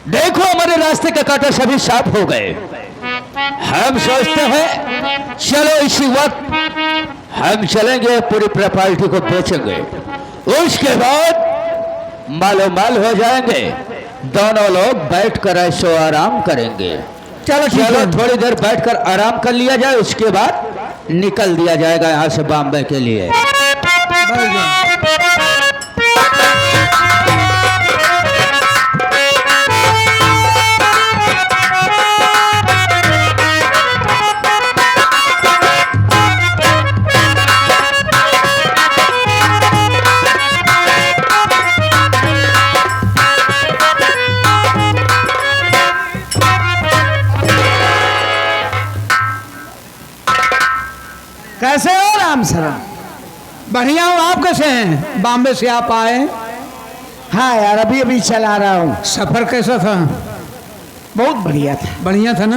देखो हमारे रास्ते के कांटे सभी साफ हो गए। हम सोचते हैं चलो इसी वक्त हम चलेंगे, पूरी प्रॉपर्टी को बेचेंगे, उसके बाद मालो माल हो जाएंगे। दोनों लोग बैठकर ऐसो आराम करेंगे। चलो थोड़ी देर बैठकर आराम कर लिया जाए, उसके बाद निकल दिया जाएगा यहाँ से बॉम्बे के लिए। कैसे हो राम सर? बढ़िया हूँ। आप कैसे हैं? बॉम्बे से आप आए? हाँ यार, अभी अभी चला रहा हूँ। सफर कैसा था? बहुत बढ़िया था। बढ़िया था ना?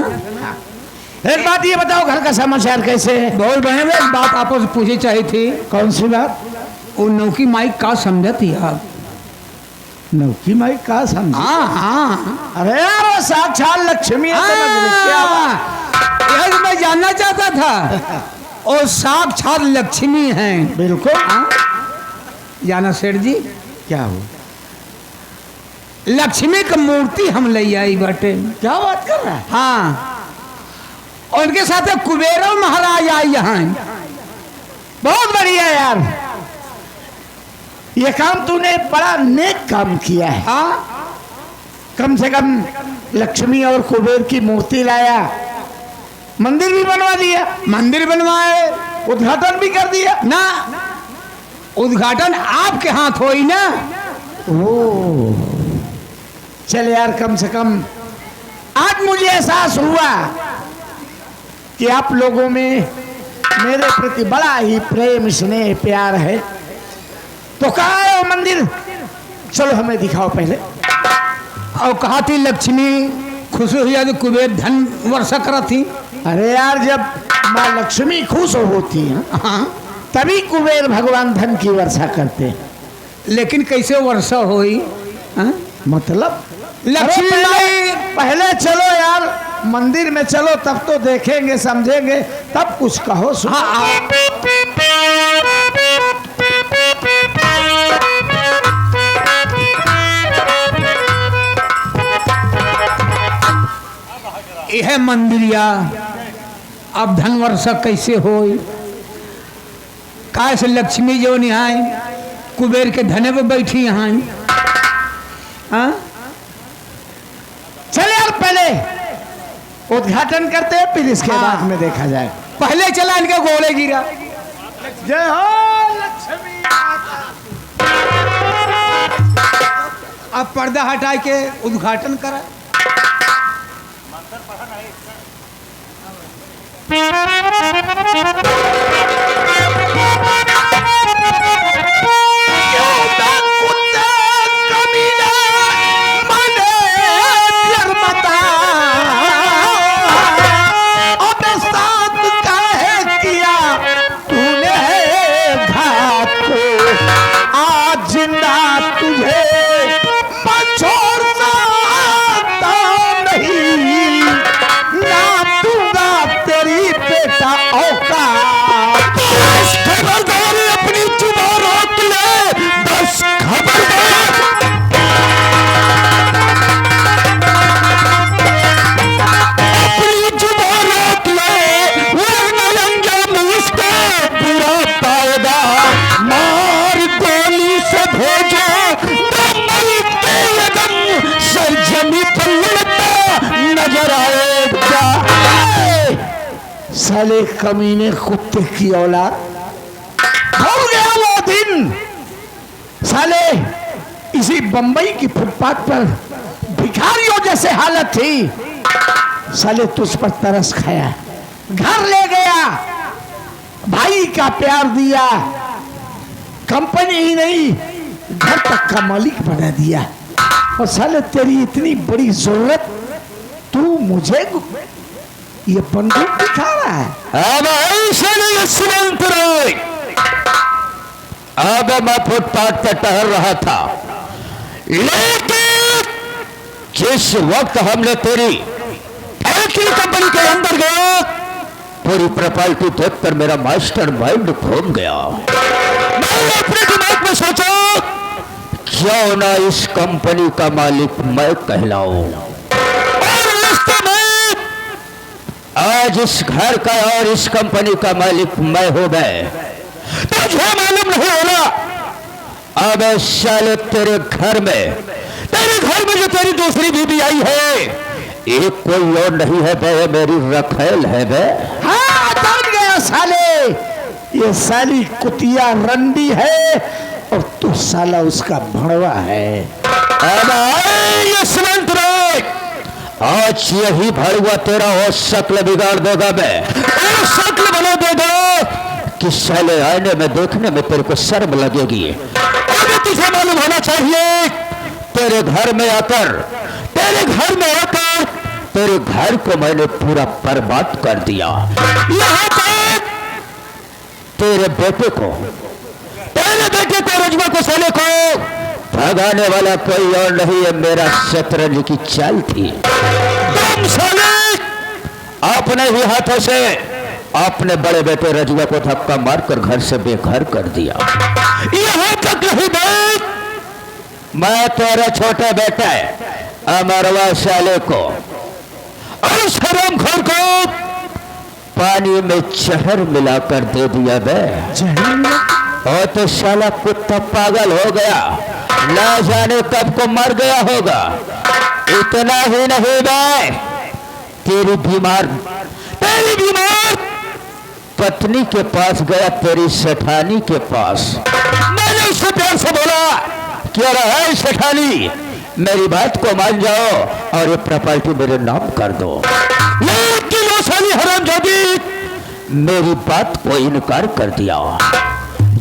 एक बात ये बताओ, घर का समाचार कैसे है? बहुत बढ़िया। एक बात आपसे पूछनी चाहिए थी। कौन सी बात? वो नौकी माइक का समझा थी आप? नौकी माई का समझ? हाँ हाँ। अरे यार, वो साक्षात लक्ष्मी है। यही तो मैं जानना चाहता था। और साक्षात लक्ष्मी हैं। बिल्कुल। जाना सेठ जी, क्या हो? लक्ष्मी की मूर्ति हम ले आई बटे। क्या बात कर रहा है? हाँ, और उनके साथ कुबेर महाराज आई यहाँ। बहुत बढ़िया यार, ये काम तूने बड़ा नेक काम किया है। हाँ, कम से कम लक्ष्मी और कुबेर की मूर्ति लाया, मंदिर भी बनवा दिया। मंदिर बनवाए, उद्घाटन भी कर दिया ना? उद्घाटन आपके हाथ होई ना? ओ, चल यार, कम से कम आज मुझे एहसास हुआ कि आप लोगों में मेरे प्रति बड़ा ही प्रेम स्नेह प्यार है। तो कहाँ है वो मंदिर? चलो हमें दिखाओ पहले। और कहा थी लक्ष्मी खुश हुई तो कुबेर धन वर्षा करा थी। अरे यार, जब माँ लक्ष्मी खुश होती है हाँ, तभी कुबेर भगवान धन की वर्षा करते हैं। लेकिन कैसे वर्षा हुई? हाँ? मतलब लक्ष्मी पहले चलो यार, मंदिर में चलो, तब तो देखेंगे समझेंगे, तब कुछ कहो। हाँ, यह मंदिरिया अब धन वर्षा कैसे होई? कैसे लक्ष्मी जो निहाय कुबेर के धने पे बैठी यहाँ। हाँ, चल यार, पहले उद्घाटन करते हैं, फिर इसके बाद में देखा जाए। पहले चला इनके गोले गिरा। जय हो लक्ष्मी। अब पर्दा हटा के उद्घाटन करा। साले कमीने कुत्ते की औलाद, हो गया वो दिन। साले इसी बंबई की फुटपाथ पर भिखारियों जैसे हालत थी, साले तुझ पर तरस खाया, घर ले गया, भाई का प्यार दिया, कंपनी ही नहीं घर तक का मालिक बना दिया। और साले तेरी इतनी बड़ी जरूरत, तू मुझे ये बंदूक दिखा रहा है। अब ऐसे नहीं सुनते रहे। अब मैं फुटपाथ पर टहल रहा था, लेकिन जिस वक्त हमने तेरी फैक्ट्री कंपनी के अंदर गया, पूरी प्रॉपर्टी देखकर मेरा मास्टर माइंड घूम गया। मैंने अपने दिमाग में सोचा क्यों ना इस कंपनी का मालिक मैं कहलाऊं, और रिश्ते में आज इस घर का और इस कंपनी का मालिक मैं हो गए। तुझे मालूम नहीं होना, अब साले तेरे घर में जो तेरी दूसरी बीबी आई है, एक कोई और नहीं है बे, मेरी रखेल है बे। हाँ समझ गया साले, ये साली कुतिया रंडी है और तू साला उसका भड़वा है। अब ये सुमंत रे, आज यही भड़वा तेरा और शक्ल बिगाड़ देगा बे, और शक्ल बना देगा कि साले आईने में देखने में तेरे को शर्म लगेगी। अभी तुझे मालूम होना चाहिए, तेरे घर में आकर तेरे घर को मैंने पूरा बर्बाद कर दिया। यहाँ तक तेरे बेटे को रजवा को साले को भगाने वाला कोई और नहीं है, मेरा शतरंज की चाल थी। तुम साले अपने ही हाथों से अपने बड़े बेटे रजवा को धक्का मारकर घर से बेघर कर दिया। यहाँ तक नहीं बात, मैं तेरे छोटे बेटे अमरवा साले को और शरम खोर को पानी में जहर मिलाकर दे दिया बे। और तो साला कुत्ता पागल हो गया, ना जाने कब को मर गया होगा। इतना ही नहीं बे, तेरी बीमार पत्नी के पास गया, तेरी सेठानी के पास। मैंने उससे प्यार से बोला कि अरे सेठानी, मेरी बात को मान जाओ और ये प्रॉपर्टी मेरे नाम कर दो। लेकिन वो साली हरामजादी मेरी बात को इनकार कर दिया।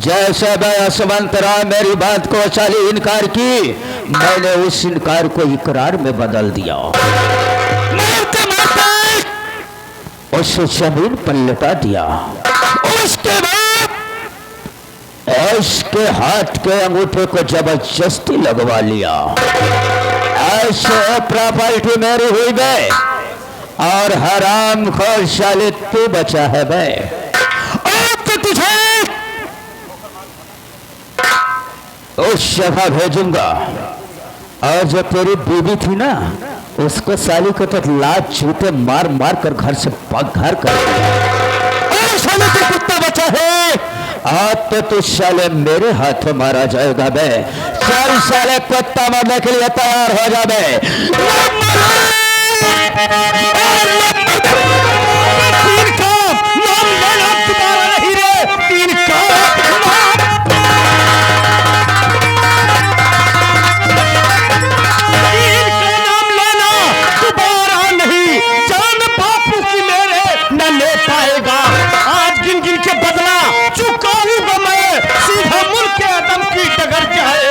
जैसे यशवंतराव मेरी बात को साली इनकार की, मैंने उस इनकार को इकरार में बदल दिया। उसे जमीन पर लटा दिया। उसके बाद उसके हाथ के अंगूठे को जबरदस्ती लगवा लिया। ऐसे प्रॉपर्टी मेरी हुई बे, और हराम खोर साले तू बचा है बे। अब तो तुझे उस जगह भेजूंगा, और जो तेरी बीबी थी ना, उसको साली को तो लात छूटे मार मार कर घर से घर कर दिया। साले तू कुत्ता बचा है, आज तो तू साले मेरे हाथ में मारा जाएगा बे। चल साले कुत्ता मारने के लिए तैयार हो जा बे। तीर का नाम लेना दोबारा नहीं रे, तीर का नाम लेना दोबारा नहीं, जान बापू की मेरे न ले पाएगा। आज गिन गिन के बदला चुकाऊंगा मैं, सीधा मुल्क के आदम की डगर जाए।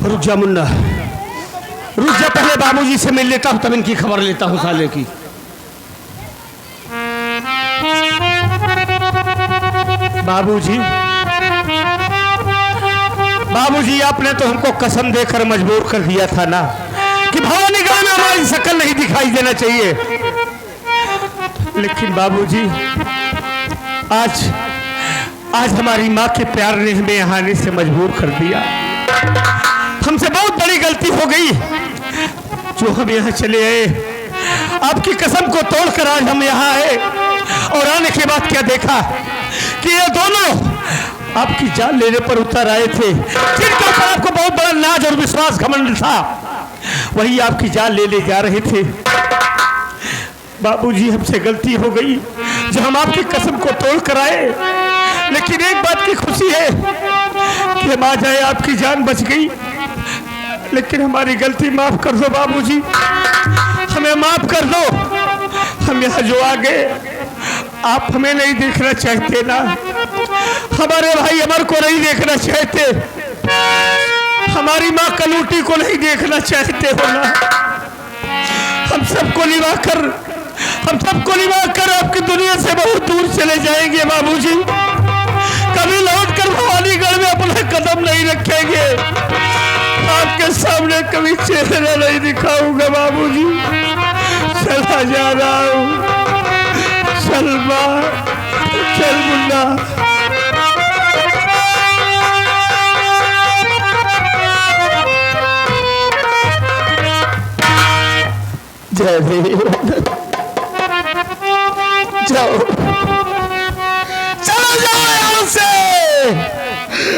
रुक जा मुन्ना, रुक जा, पहले बाबूजी से मिल लेता हूँ, तब इनकी खबर लेता हूँ साले की। बाबूजी, बाबूजी, आपने तो हमको कसम देकर मजबूर कर दिया था ना कि भवानी गांव में हमारी शक्ल नहीं दिखाई देना चाहिए। लेकिन बाबूजी, आज हमारी माँ के प्यार ने हमें यहाँ आने से मजबूर कर दिया। हमसे बहुत बड़ी गलती हो गई जो हम यहाँ चले आए। आपकी कसम को तोड़कर आज हम यहाँ आए, और आने के बाद क्या देखा कि ये दोनों आपकी जान लेने पर उतर आए थे। जिनके ऊपर आपको बहुत बड़ा नाज और विश्वास घमंड था, वही आपकी जान ले जा रहे थे। बाबूजी, हमसे गलती हो गई जो हम आपकी कसम को तोड़ कर आए। लेकिन एक बात की खुशी है कि हम आ जाए, आपकी जान बच गई। लेकिन हमारी गलती माफ कर दो बाबूजी, हमें माफ कर दो। हम यहाँ जो आ गए आप हमें नहीं देखना चाहते ना, हमारे भाई अमर को नहीं देखना चाहते, हमारी माँ कलूटी को नहीं देखना चाहते हो ना। हम सबको निभा कर आपकी दुनिया से बहुत दूर चले जाएंगे बाबूजी। कभी लौटकर भवानीगढ़ में अपना कदम नहीं रखेंगे, आपके सामने कभी चेहरा नहीं दिखाऊंगा बाबूजी। चला जा रहा हूँ, चल माँ, चल मुन्ना। जय जाओ, चलो जाओ यहाँ से,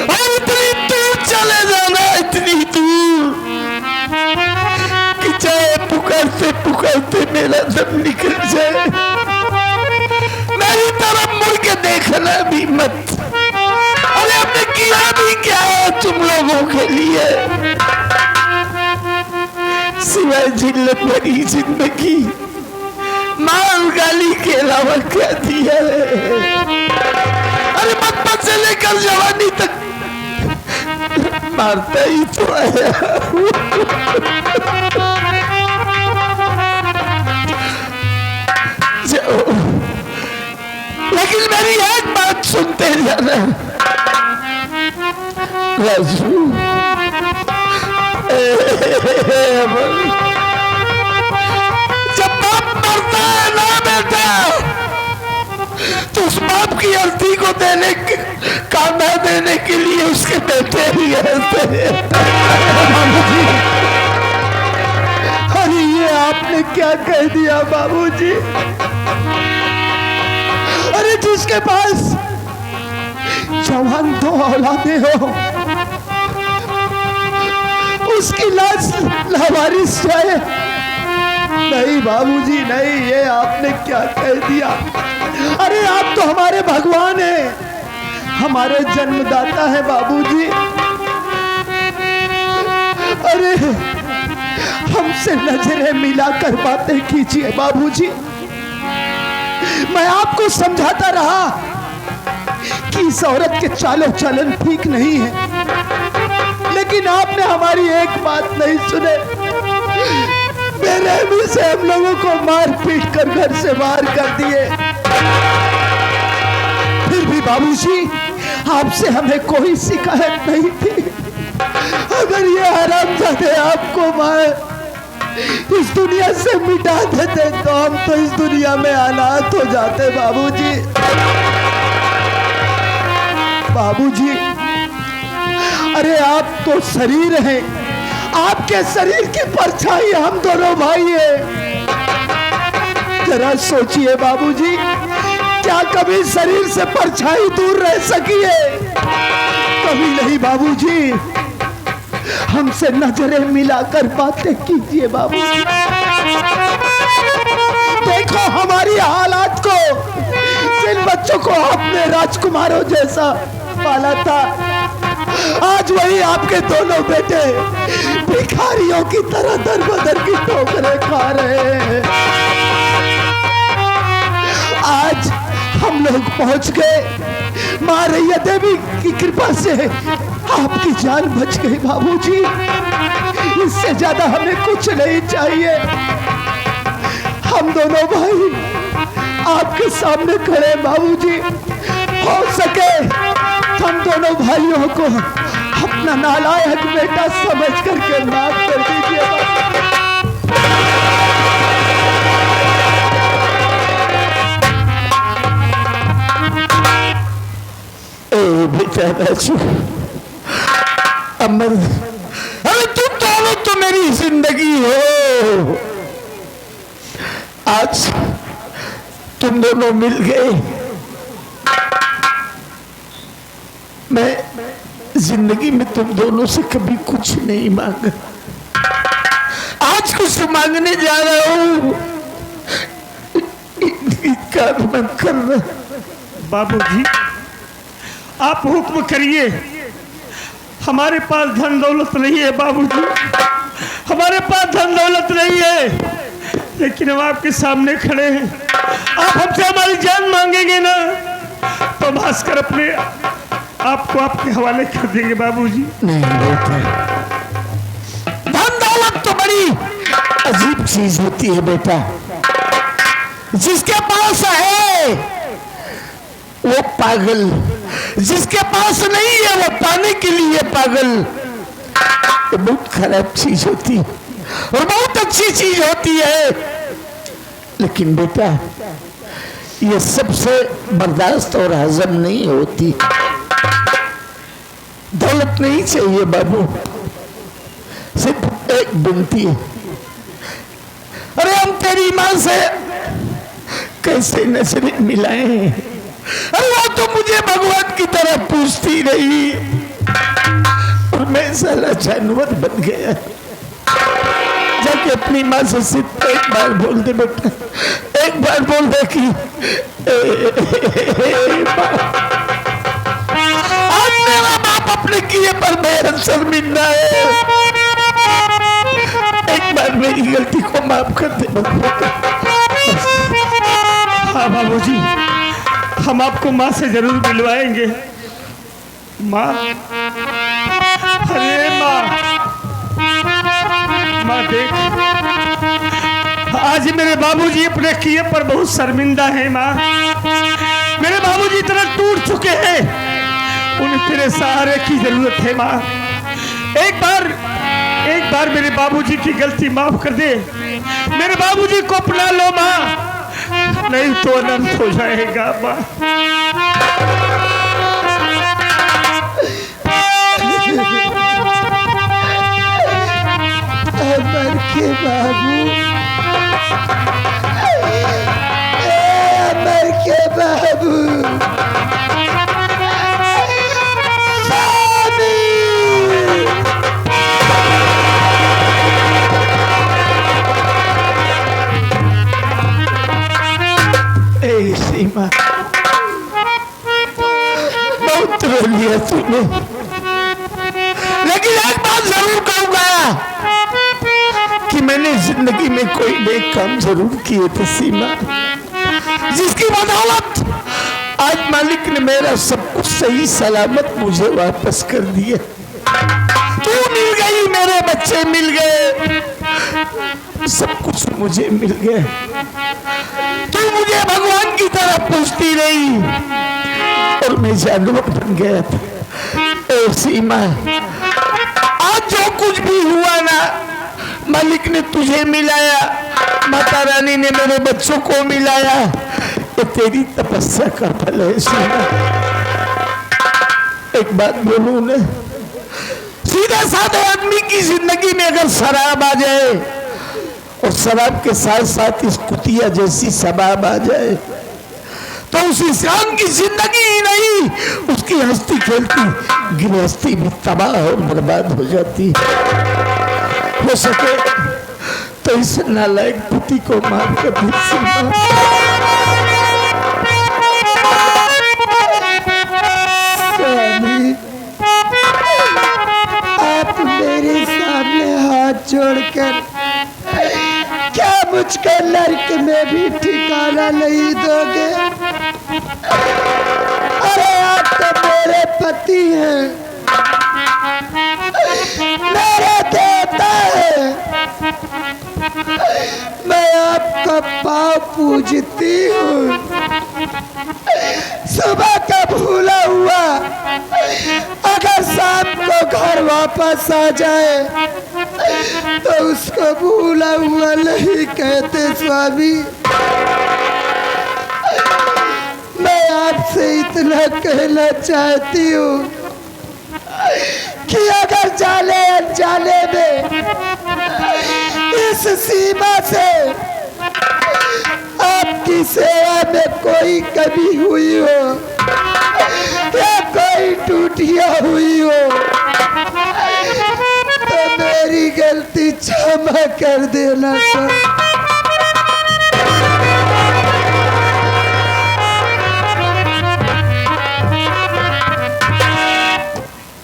और इतनी दूर चले जाना, इतनी दूर कि चाहे पुकारते पुकारते मेरा दम निकल जाए। मेरी तरफ मुड़ के देखना भी मत। अरे हमने किया भी क्या है तुम लोगों के लिए, सिवाय जिल्लत भरी जिंदगी, मार गाली के अलावा क्या दिया है। अरे बचपन से लेकर जवानी तक मारता ही तो आया। जाओ, लेकिन मेरी एक बात सुनते जाना राजू। जब बाप मरता है ना बेटा, तो उस बाप की अर्थी को देने कांधा देने के लिए उसके बेटे भी रहते हैं। अरे ये आपने क्या कह दिया बाबूजी। अरे जिसके पास जवान दो औलादे हो, उसकी लाश लावारिस जाए। नहीं बाबूजी नहीं, ये आपने क्या कह दिया। अरे आप तो हमारे भगवान हैं, हमारे जन्मदाता है बाबूजी। अरे हमसे नजरें मिलाकर बातें कीजिए बाबूजी। मैं आपको समझाता रहा कि इस औरत के चालो चलन ठीक नहीं है, लेकिन आपने हमारी एक बात नहीं सुने। बेरहमी से हम लोगों को मार पीट कर घर से बाहर कर दिए। फिर भी बाबूजी आपसे हमें कोई शिकायत नहीं थी। अगर ये हरामजादे आपको मार इस दुनिया से मिटा देते तो हम तो इस दुनिया में अनाथ हो जाते बाबूजी। बाबूजी अरे आप तो शरीर हैं, आपके शरीर की परछाई हम दोनों भाई हैं। जरा सोचिए बाबूजी, क्या कभी शरीर से परछाई दूर रह सकी है? कभी नहीं बाबूजी। हमसे नजरें मिलाकर बातें कीजिए बाबूजी। देखो हमारी हालात को, जिन बच्चों को आपने राजकुमारों जैसा पाला था, आज वही आपके दोनों बेटे भिखारियों की तरह दर बदर की ठोकरें खा रहे हैं। आज हम लोग पहुंच गए, माँ रैया देवी की कृपा से आपकी जान बच गई बाबूजी। इससे ज्यादा हमें कुछ नहीं चाहिए। हम दोनों भाई आपके सामने खड़े बाबूजी। हो सके हम दोनों भाइयों को अपना नालायक बेटा समझ करके माफ कर दीजिए। बेटा राजू, अमर, अरे तुम दोनों तो मेरी जिंदगी हो। आज तुम दोनों मिल गए। मैं जिंदगी में तुम दोनों से कभी कुछ नहीं मांगा, आज कुछ मांगने जा रहा हूं। मन कर रहा। बाबूजी आप हुक्म करिए। हमारे पास धन दौलत नहीं है बाबूजी, हमारे पास धन दौलत नहीं है, लेकिन हम आपके सामने खड़े हैं। आप हमसे हमारी जान मांगेंगे ना तो भास्कर अपने आपको आपके हवाले कर देंगे बाबूजी। नहीं बेटा, धन दौलत तो बड़ी अजीब चीज होती है बेटा। जिसके पास है वो पागल, जिसके पास नहीं है वो पाने के लिए पागल। ये बहुत खराब चीज होती है और बहुत अच्छी चीज होती है। लेकिन बेटा ये सबसे बर्दाश्त और हजम नहीं होती। दौलत नहीं चाहिए बाबू, सिर्फ एक विनती है। अरे हम तेरी मां से कैसे नजरें मिलाए हैं? अरे वो तो मुझे भगवान की तरह पूछती रही और मैं साला जानवर बन गया। जाके अपनी माँ से सिर्फ एक बार बोल दे बेटा, एक बार बोल दे कि आज मेरा बाप अपने किए पर बेहद शर्मिंदा है। एक बार मेरी गलती को माफ कर दे। हाँ बाबूजी, हम आपको माँ से जरूर मिलवाएंगे। माँ, अरे माँ, माँ देख, आज मेरे बाबूजी अपने किए पर बहुत शर्मिंदा हैं। माँ, मेरे बाबूजी इतना टूट चुके हैं, उन्हें तेरे सहारे की जरूरत है। माँ, एक बार मेरे बाबूजी की गलती माफ कर दे। मेरे बाबूजी को अपना लो माँ, नहीं तो अनंत हो जाएगा। माँ, अमर के बाबू, अमर के बाबू, सीमा बहुत रो लिया तूने, लेकिन एक बात जरूर कहूंगा कि मैंने जिंदगी में कोई नेक काम जरूर किए थे सीमा, जिसकी बदौलत आज मालिक ने मेरा सब कुछ सही सलामत मुझे वापस कर दिया। तू मिल गई, मेरे बच्चे मिल गए, सब कुछ मुझे मिल गया। तू मुझे भगवान की तरह पूछती रही और मैं जानवर बन गया था। ए सीमा, आज जो कुछ भी हुआ ना, मालिक ने तुझे मिलाया, माता रानी ने मेरे बच्चों को मिलाया, ये तेरी तपस्या का फल है सीमा। एक बात बोलूं ना, सीधे साधे आदमी की जिंदगी में अगर शराब आ जाए और शराब के साथ साथ इस कुतिया जैसी शबाब आ जाए तो उस इंसान की जिंदगी ही नहीं, उसकी हंसती खेलती गृहस्थी भी तबाह और बर्बाद हो जाती। हो सके तो इस नालायक पुती को मार कर स्वामी, आप मेरे सामने हाथ जोड़कर क्या मुझको नरक में भी ठिकाना नहीं दोगे? अरे आप तो मेरे पति हैं, मेरे देवता है, मैं आपका पाँव पूजती हूँ। सुबह का भूला हुआ अगर शाम को घर वापस आ जाए तो उसको भूला हुआ नहीं कहते स्वामी। मैं आपसे इतना कहना चाहती हूँ कि अगर जाने अनजाने में इस सीमा से आपकी सेवा में कोई कमी हुई हो या कोई टूटिया हुई हो तो मेरी गलती क्षमा कर देना सर।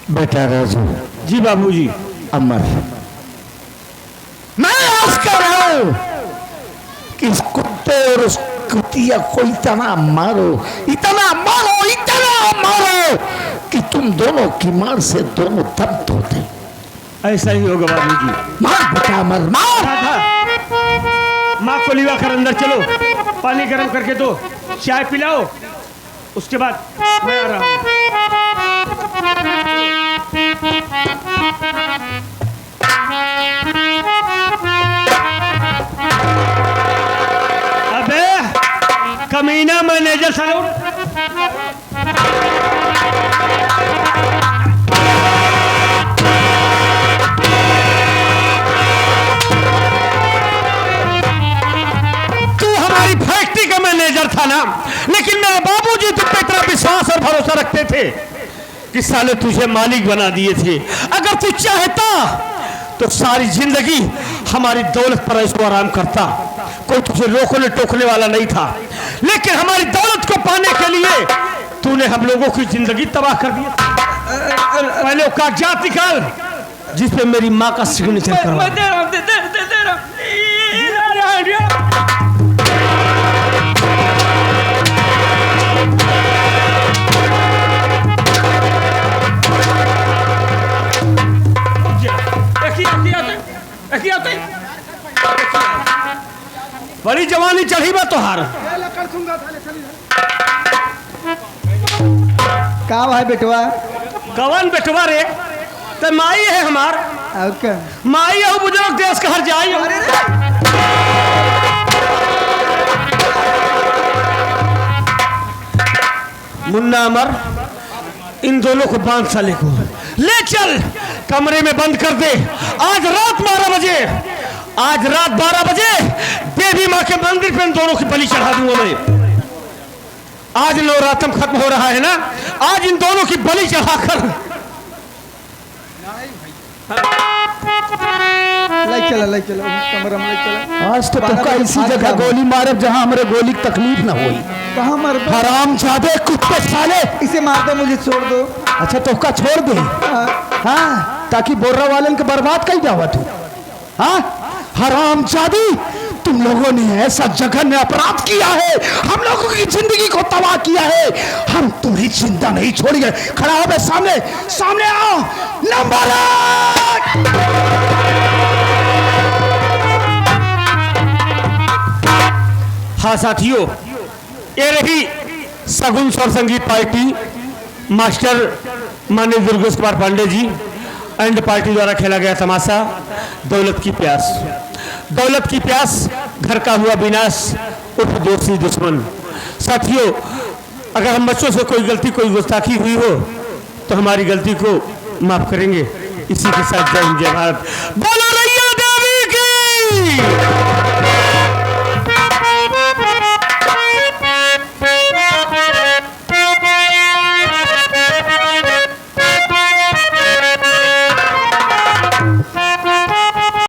बेटा राजू। जी बाबूजी। अमर, मैं आस कर रहा हूं कि इस कुत्ते और उस कुतिया को इतना मारो, इतना मारो, इतना मारो कि तुम दोनों की मार से दोनों दम तोड़ते। ऐसा ही होगा बाबू जी। मार बेटा मर, मार। माँ को लिवा कर अंदर चलो, पानी गर्म करके दो, चाय पिलाओ, उसके बाद मैं आ रहा हूँ। अबे कमीना मैनेजर सालो, फैक्ट्री का मैनेजर था ना, लेकिन मेरे बाबूजी तुम पे इतना विश्वास और भरोसा रखते थे कि साले तुझे मालिक बना दिए थे। अगर तू चाहता तो सारी जिंदगी हमारी दौलत पर ऐशो आराम करता, कोई तुझे रोकने टोकने वाला नहीं था। लेकिन हमारी दौलत को पाने के लिए तूने हम लोगों की जिंदगी तबाह कर दी। पहले वो कागजात निकाल जिसपे मेरी माँ का सिग्नेचर करवा। बड़ी जवानी चढ़ी बा तोहार। का भाई बेटवा? कवन बेटवा रे? तो माई है हमार। क्या माई हो बुजुर्ग देश का हर जाई। मुन्ना अमर, इन दोनों को बांध साले को ले चल, कमरे में बंद कर दे। आज रात 12 बजे, आज रात 12 बजे देवी माँ के मंदिर पे इन दोनों की बलि चढ़ा दूंगा मैं। आज नवरात्र खत्म हो रहा है ना, आज इन दोनों की बलि चढ़ाकर लाई चला कमरा में चला। आज तो तुमका इसी जगह गोली मारब जहां हमारे गोली की तकलीफ ना हुई। कहाँ मर? हराम जादे कुत्ते साले। इसे मार दो, मुझे छोड़ दो। अच्छा तुमका छोड़ दे? हाँ, ताकि बोर्रा वाले के बर्बाद कर जावा तू। हाँ हराम जादी, तुम लोगों ने ऐसा जघन्य अपराध किया है, हम लोगों की जिंदगी को तबाह किया है। हम तुम्हें जिंदा नहीं छोड़ेंगे। खड़ा हो बे, सामने सामने आओ। नंबर 8। हाँ साथियों, ये रही सगुन स्वर संगीत पार्टी, मास्टर माननीय दुर्गेश कुमार पांडे जी एंड पार्टी द्वारा खेला गया तमाशा दौलत की प्यास। दौलत की प्यास, घर का हुआ विनाश, उर्फ दोषी दुश्मन। साथियों, अगर हम बच्चों से कोई गलती, कोई गुस्ताखी हुई हो तो हमारी गलती को माफ करेंगे। इसी के साथ जय हिंद, जय भारत। बोलो रैया देवी की।